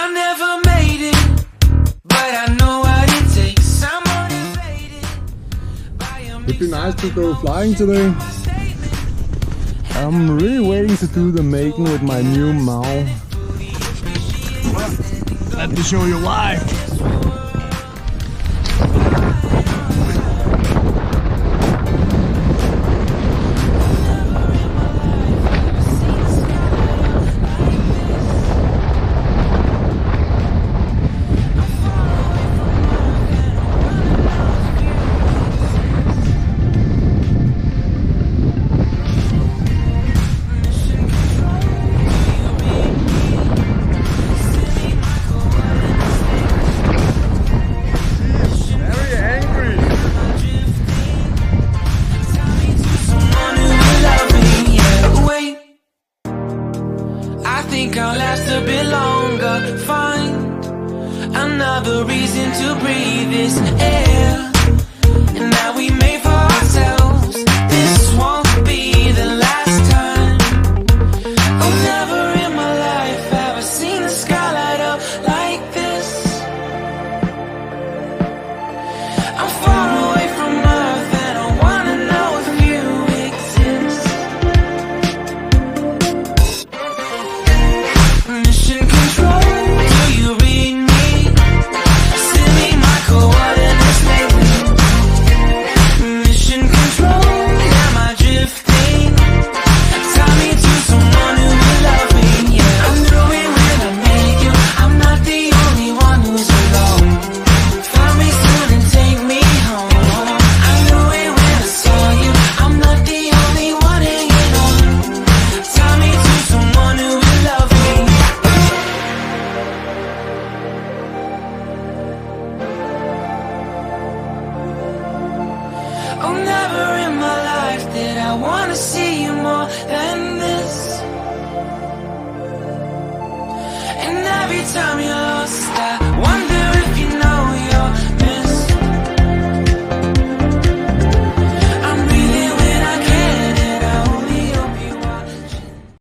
I never made it, but I know what it takes. I'm motivated by a It'd be nice to go flying today. I'm really waiting to do the mating with my new Mao. Let me show you why. I'll last a bit longer. Find another reason to breathe this air, and that we made for ourselves. This won't be the last time. Oh, never in my life have I seen the sky light up like this. I'm far away from Earth and I wanna know if you exist. Mission control, do you read me? Send me my coordinates lately. Mission control, am I drifting? Tie me to someone who will love me, yeah. I knew it when I met you, I'm not the only one who's alone. Find me soon and take me home. I knew it when I saw you, I'm not the only one hanging on. Tie me to someone who will love me. Oh, never in my life did I wanna see you more than this. And every time you're lost, I